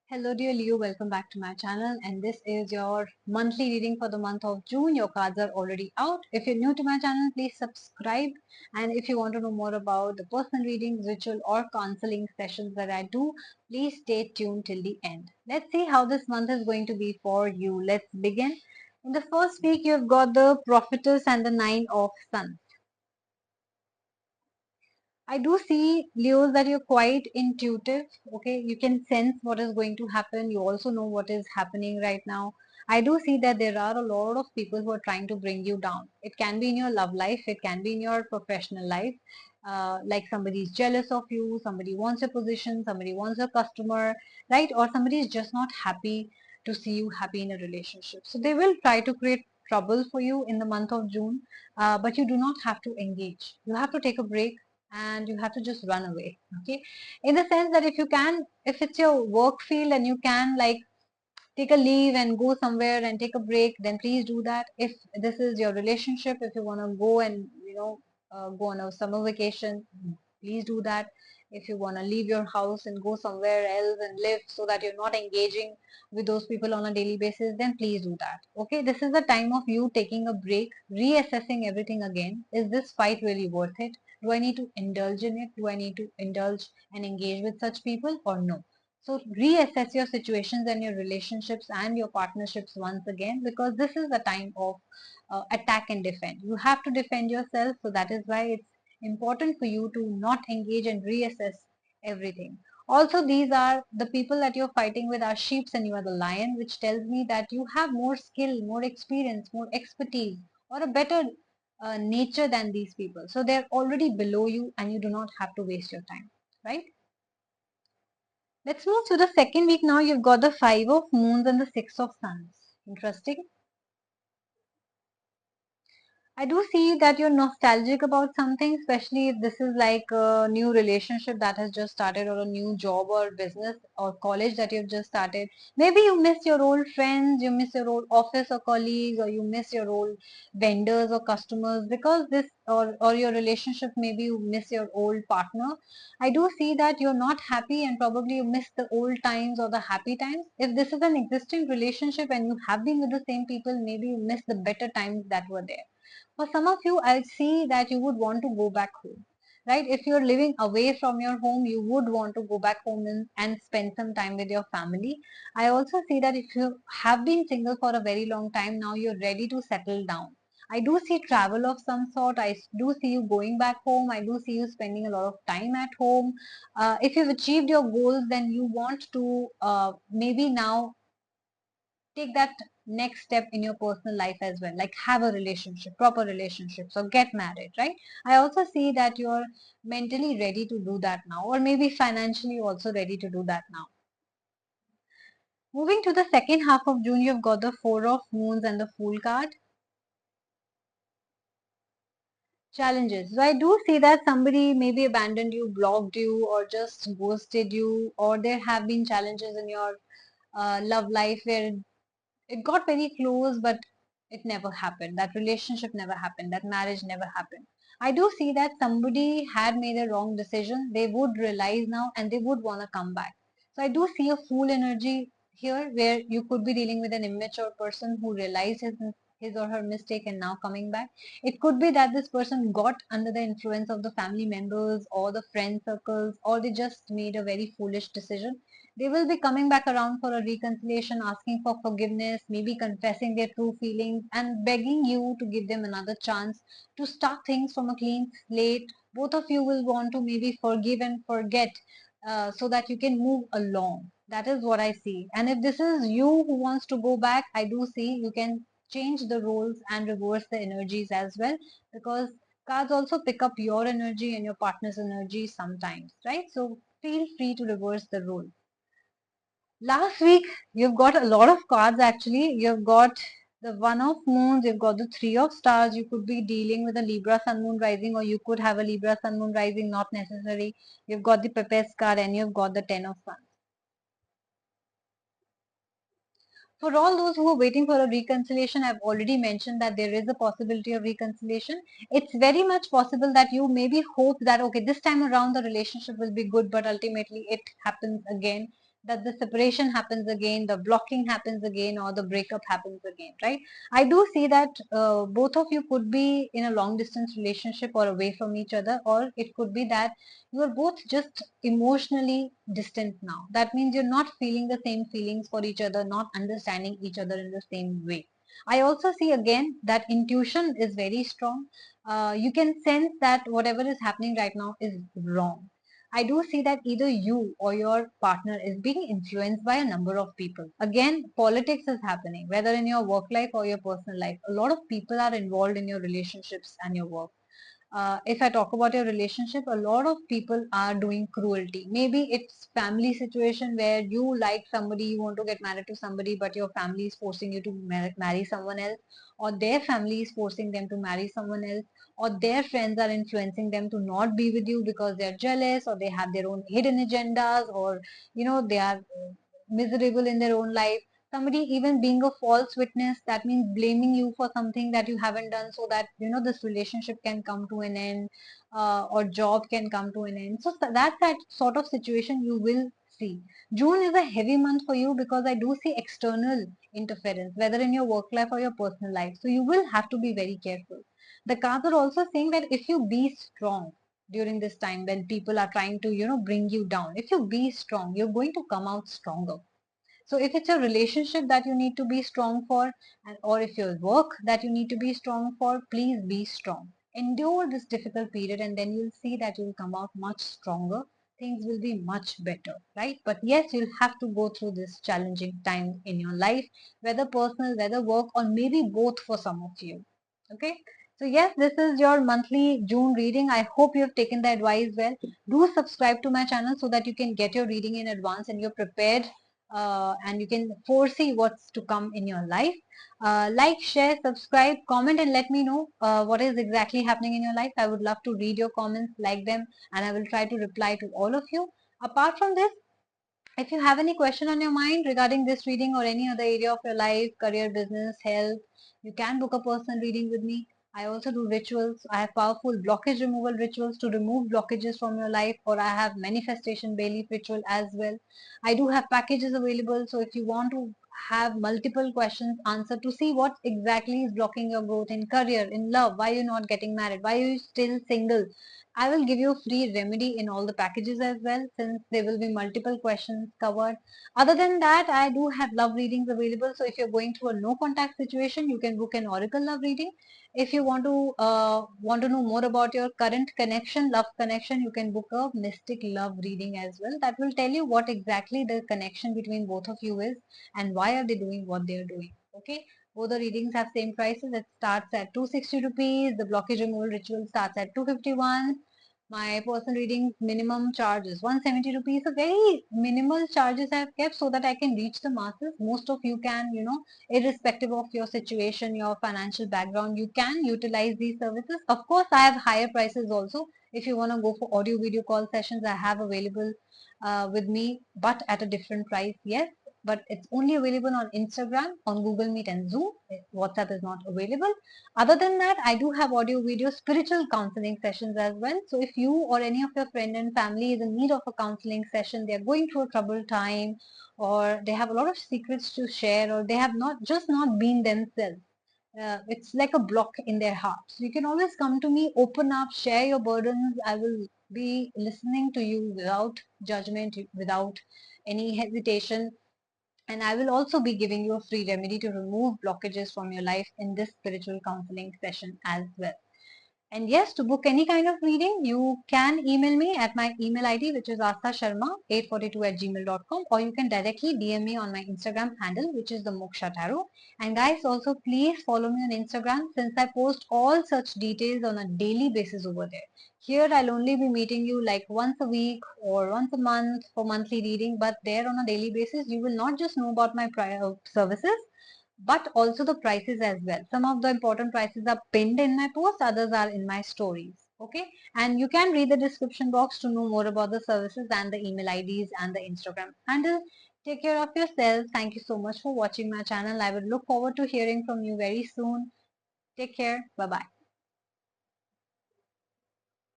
Hello dear Leo, welcome back to my channel, and this is your monthly reading for the month of June. Your cards are already out. If you're new to my channel, please subscribe, and if you want to know more about the personal readings, ritual or counseling sessions that I do, please stay tuned till the end. Let's see how this month is going to be for you. Let's begin. In the first week, you've got the Prophetess and the Nine of Suns. I do see, Leos, that you're quite intuitive. Okay, you can sense what is going to happen. You also know what is happening right now. I do see that there are a lot of people who are trying to bring you down. It can be in your love life, it can be in your professional life. Like somebody is jealous of you, somebody wants a position, somebody wants a customer, right? Or somebody is just not happy to see you happy in a relationship. So they will try to create trouble for you in the month of June, but you do not have to engage. You have to take a break and you have to just run away. Okay, in the sense that if you can, if it's your work field and you can like take a leave and go somewhere and take a break, then please do that. If this is your relationship, if you want to go and go on a summer vacation, please do that. If you want to leave your house and go somewhere else and live so that you're not engaging with those people on a daily basis, then please do that. Okay, this is the time of you taking a break, reassessing everything again. Is this fight really worth it? Do I need to indulge in it? Do I need to indulge and engage with such people or no? So reassess your situations and your relationships and your partnerships once again, because this is the time of attack and defend. You have to defend yourself. So that is why it's important for you to not engage and reassess everything. Also, these are the people that you're fighting with are sheeps and you are the lion, which tells me that you have more skill, more experience, more expertise, or a better nature than these people. So they're already below you and you do not have to waste your time, right? Let's move to the second week now. You've got the Five of Moons and the Six of Suns. Interesting. I do see that you're nostalgic about something, especially if this is like a new relationship that has just started, or a new job or business or college that you've just started. Maybe you miss your old friends, you miss your old office or colleagues, or you miss your old vendors or customers because this, or your relationship, maybe you miss your old partner. I do see that you're not happy and probably you miss the old times or the happy times. If this is an existing relationship and you have been with the same people, maybe you miss the better times that were there. For some of you, I see that you would want to go back home, right? If you're living away from your home, you would want to go back home and spend some time with your family. I also see that if you have been single for a very long time, now you're ready to settle down. I do see travel of some sort. I do see you going back home. I do see you spending a lot of time at home. If you've achieved your goals, then you want to maybe now take that next step in your personal life as well, like have a relationship, proper relationships, or get married, right? I also see that you're mentally ready to do that now, or maybe financially also ready to do that now. Moving to the second half of June, you've got the Four of Moons and the Fool card. Challenges. So I do see that somebody maybe abandoned you, blocked you, or just ghosted you, or there have been challenges in your love life where it got very close, but it never happened. That relationship never happened. That marriage never happened. I do see that somebody had made a wrong decision. They would realize now and they would want to come back. So I do see a fool energy here where you could be dealing with an immature person who realized his or her mistake and now coming back. It could be that this person got under the influence of the family members or the friend circles, or they just made a very foolish decision. They will be coming back around for a reconciliation, asking for forgiveness, maybe confessing their true feelings and begging you to give them another chance to start things from a clean slate. Both of you will want to maybe forgive and forget, so that you can move along. That is what I see. And if this is you who wants to go back, I do see you can change the roles and reverse the energies as well, because cards also pick up your energy and your partner's energy sometimes, right? So feel free to reverse the role. Last week, you've got a lot of cards actually. You've got the One of Moons, you've got the Three of Stars. You could be dealing with a Libra Sun Moon Rising, or you could have a Libra Sun Moon Rising, not necessary. You've got the Pepes card and you've got the Ten of Wands. For all those who are waiting for a reconciliation, I've already mentioned that there is a possibility of reconciliation. It's very much possible that you maybe hope that, okay, this time around the relationship will be good, but ultimately it happens again that the separation happens again, the blocking happens again, or the breakup happens again, right? I do see that both of you could be in a long distance relationship or away from each other, or it could be that you are both just emotionally distant now. That means you're not feeling the same feelings for each other, not understanding each other in the same way. I also see again that intuition is very strong. You can sense that whatever is happening right now is wrong. I do see that either you or your partner is being influenced by a number of people. Again, politics is happening, whether in your work life or your personal life. A lot of people are involved in your relationships and your work. If I talk about your relationship, a lot of people are doing cruelty. Maybe it's family situation where you like somebody, you want to get married to somebody, but your family is forcing you to marry someone else, or their family is forcing them to marry someone else, or their friends are influencing them to not be with you because they're jealous, or they have their own hidden agendas, or they are miserable in their own life. Somebody even being a false witness, that means blaming you for something that you haven't done, so that this relationship can come to an end, or job can come to an end. So that sort of situation you will see. June is a heavy month for you because I do see external interference, whether in your work life or your personal life, so you will have to be very careful. The cards are also saying that if you be strong during this time when people are trying to bring you down, if you be strong, you're going to come out stronger. So if it's a relationship that you need to be strong for, or if your work that you need to be strong for, please be strong. Endure this difficult period, and then you'll see that you'll come out much stronger. Things will be much better, right? But yes, you'll have to go through this challenging time in your life, whether personal, whether work, or maybe both for some of you. Okay. So yes, this is your monthly June reading. I hope you have taken the advice well. Do subscribe to my channel so that you can get your reading in advance and you're prepared, and you can foresee what's to come in your life. Like, share, subscribe, comment, and let me know what is exactly happening in your life. I would love to read your comments, like them, and I will try to reply to all of you. Apart from this, if you have any question on your mind regarding this reading or any other area of your life, career, business, health, you can book a personal reading with me. I also do rituals. I have powerful blockage removal rituals to remove blockages from your life, or I have manifestation belief ritual as well. I do have packages available. So if you want to have multiple questions answered to see what exactly is blocking your growth in career, in love, why you're not getting married, why are you still single, I will give you a free remedy in all the packages as well, since there will be multiple questions covered. Other than that, I do have love readings available. So if you're going through a no contact situation, you can book an oracle love reading. If you want to know more about your current connection, love connection, you can book a mystic love reading as well. That will tell you what exactly the connection between both of you is and why are they doing what they are doing. Okay. Both the readings have same prices. It starts at 260 rupees. The blockage removal ritual starts at 251. My personal reading minimum charge is 170 rupees. So very minimal charges I have kept so that I can reach the masses. Most of you can, irrespective of your situation, your financial background, you can utilize these services. Of course, I have higher prices also. If you want to go for audio video call sessions, I have available with me, but at a different price. Yes, but it's only available on Instagram, on Google Meet and Zoom. WhatsApp is not available. Other than that, I do have audio video spiritual counseling sessions as well. So if you or any of your friend and family is in need of a counseling session, they are going through a troubled time, or they have a lot of secrets to share, or they have not been themselves. It's like a block in their heart. So you can always come to me, open up, share your burdens. I will be listening to you without judgment, without any hesitation. And I will also be giving you a free remedy to remove blockages from your life in this spiritual counseling session as well. And yes, to book any kind of reading, you can email me at my email ID, which is astha@842@gmail.com, or you can directly DM me on my Instagram handle, which is the Moksha Tarot. And guys, also please follow me on Instagram, since I post all such details on a daily basis over there. Here, I'll only be meeting you like once a week or once a month for monthly reading, but there on a daily basis, you will not just know about my prior services, but also the prices as well. Some of the important prices are pinned in my post, others are in my stories. Okay, and you can read the description box to know more about the services and the email IDs and the Instagram handle. Take care of yourself. Thank you so much for watching my channel. I will look forward to hearing from you very soon. Take care. Bye bye.